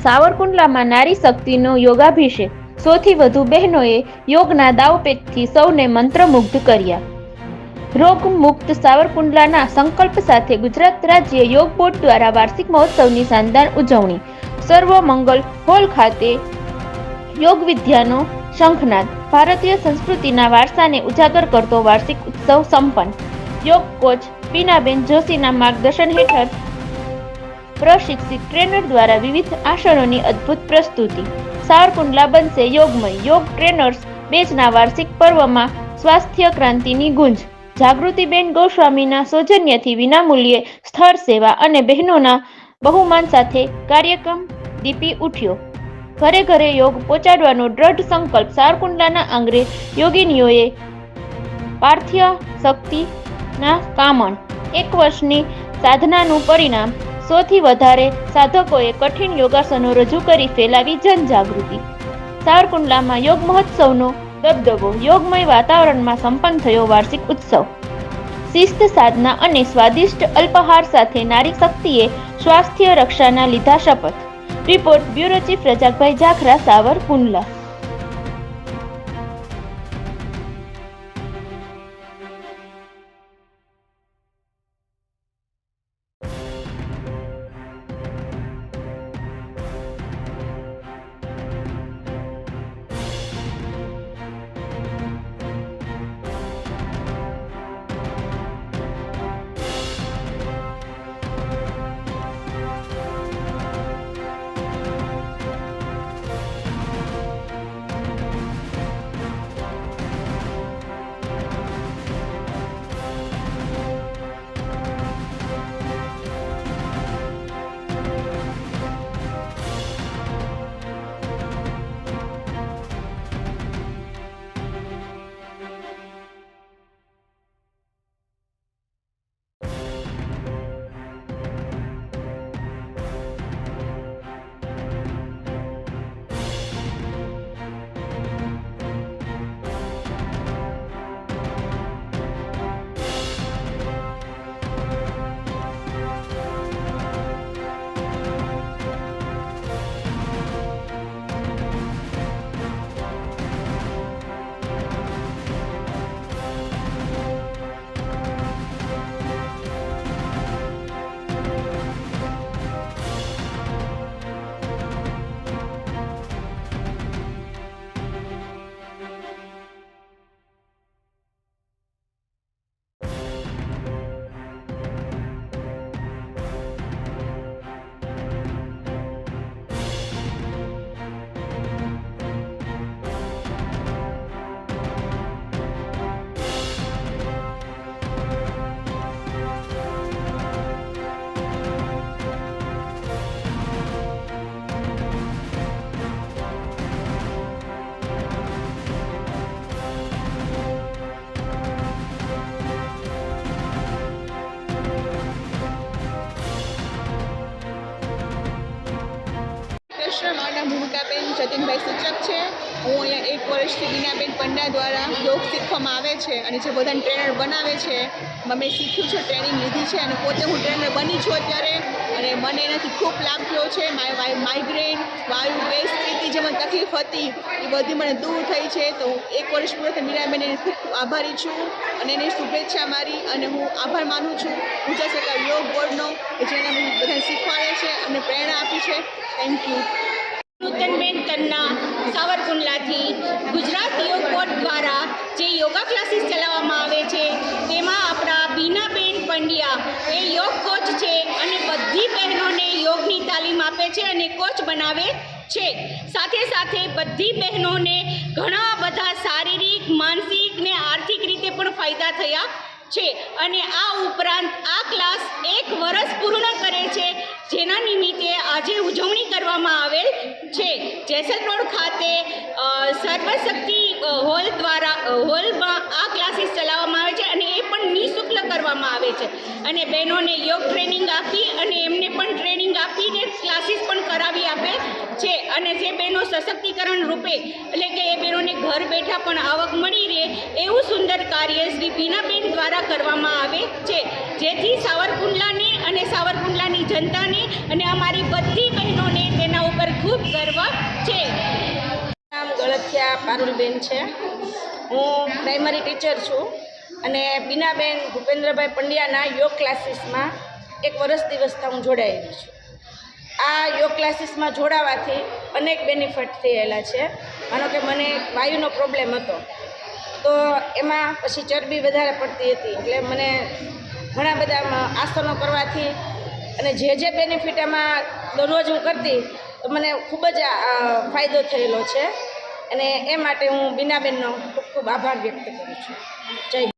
સાવરકુંડલામાં નારી શક્તિનો યોગાભિષેક, સૌથી વધુ બહેનોએ યોગના દાવપેચથી સૌને મંત્રમુગ્ધ કર્યા. રોગ મુક્ત સાવરકુંડલાના સંકલ્પ સાથે ગુજરાત રાજ્ય યોગ બોર્ડ દ્વારા વાર્ષિક મહોત્સવની શાનદાર ઉજવણી. સર્વમંગલ હોલ ખાતે યોગ વિદ્યાનો શંખનાદ, ભારતીય સંસ્કૃતિના વારસાને ઉજાગર કરતો વાર્ષિક ઉત્સવ સંપન્ન. યોગ કોચ બીનાબેન જોશીના માર્ગદર્શન હેઠળ પ્રશિક્ષિત ટ્રેનર દ્વારા વિવિધ આસનોની અદ્ભુત પ્રસ્તુતિ. સાવરકુંડલા બનશે યોગમય. યોગ ટ્રેનર્સ બેચના વાર્ષિક પર્વમાં સ્વાસ્થ્ય ક્રાંતિની ગુંજ. જાગૃતિબેન ગોસ્વામીના સૌજન્યથી વિનામૂલ્યે સ્થળ સેવા અને બહેનોના બહુમાન સાથે કાર્યક્રમ દીપી ઉઠ્યો. ઘરે ઘરે યોગ પહોંચાડવાનો દ્રઢ સંકલ્પ. સાવરકુંડલાના આંગણે યોગિનીઓએ પાર્થિવ શક્તિના કામણ. 1 વર્ષની સાધનાનું પરિણામ. સૌથી વધારે સાધકોએ કઠિન યોગાસનો રજૂ કરી ફેલાવી જનજાગૃતિ. સાવરકુંડલામાં યોગ મહોત્સવનો દબદબો. યોગમય વાતાવરણમાં સંપન્ન થયો વાર્ષિક ઉત્સવ. શિસ્ત, સાધના અને સ્વાદિષ્ટ અલ્પાહાર સાથે નારી શક્તિએ સ્વાસ્થ્ય રક્ષાના લીધા શપથ. રિપોર્ટ બ્યુરો ચીફ રજાકભાઈ જાખરા, સાવરકુંડલા. મારા ભૂમિકાબેન જતીનભાઈ સૂચક છે. હું અહીંયા 1 વર્ષથી બીનાબેન પંડ્યા દ્વારા યોગ શીખવામાં આવે છે અને જે બધાને ટ્રેનર બનાવે છે મેં શીખ્યું છે, ટ્રેનિંગ લીધી છે અને પોતે હું ટ્રેનર બની છું અત્યારે. અને મને એનાથી ખૂબ લાભ થયો છે. માઇગ્રેન, વાયુ, ગેસ, સ્થિતિ જે મને તકલીફ હતી એ બધી મને દૂર થઈ છે. તો 1 વર્ષ પૂર્ણ બીનાબેન એને ખૂબ આભારી છું અને એને શુભેચ્છા મારી અને હું આભાર માનું છું ગુજરાત સરકાર યોગ બોર્ડનો કે જેને મને બધાને શીખવાડે છે અને પ્રેરણા આપી છે. Thank you. નૂતનબેન કન્ના, સાવરકુંડલાથી. ગુજરાત યોગ બોર્ડ દ્વારા જે યોગા ક્લાસીસ ચલાવવામાં આવે છે તેમાં આપણા બીનાબેન પંડ્યા એ યોગ કોચ છે અને બધી બહેનોને યોગની તાલીમ આપે છે અને કોચ બનાવે છે. સાથે સાથે બધી બહેનોને ઘણા બધા શારીરિક, માનસિક ને આર્થિક રીતે પણ ફાયદા થયા છે. અને આ ઉપરાંત આ ક્લાસ 1 વર્ષ પૂર્ણ કરે છે, જેના નિમિત્તે આજે ઉજવણી કરવામાં આવેલ છે. જેસલ રોડ ખાતે સર્વશક્તિ હોલમાં આ ક્લાસીસ ચલાવવામાં આવે છે અને એ પણ નિઃશુલ્ક કરવામાં આવે છે. અને બહેનોને યોગ ટ્રેનિંગ આપી અને એમને પણ ટ્રેનિંગ આપીને ક્લાસીસ પણ કરાવી આપે છે. અને જે બહેનો સશક્તિકરણ રૂપે એટલે કે એ બહેનોને ઘર બેઠા પણ આવક મળી રહે એવું સુંદર કાર્ય શ્રી બીનાબેન દ્વારા કરવામાં આવે છે, જેથી સાવરકુંડલાને અને સાવરકુંડલાની જનતાને અને અમારી બધી બહેનોને તેના ઉપર ખૂબ ગર્વ છે. નામ ગળથિયા પારુલબેન છે. હું પ્રાઇમરી ટીચર છું અને બીનાબેન ભૂપેન્દ્રભાઈ પંડ્યાના યોગ ક્લાસીસમાં 1 વર્ષ દિવસથી હું જોડાયેલી છું. આ યોગ ક્લાસીસમાં જોડાવાથી અનેક બેનિફિટ થયેલા છે. માનો કે મને વાયુનો પ્રોબ્લેમ હતો, તો એમાં પછી ચરબી વધારે પડતી હતી, એટલે મને ઘણા બધા આસનો કરવાથી અને જે બેનિફિટ એમાં દરરોજ હું કરતી તો મને ખૂબ જ ફાયદો થયેલો છે. અને એ માટે હું બીનાબેનનો ખૂબ ખૂબ આભાર વ્યક્ત કરું છું. જય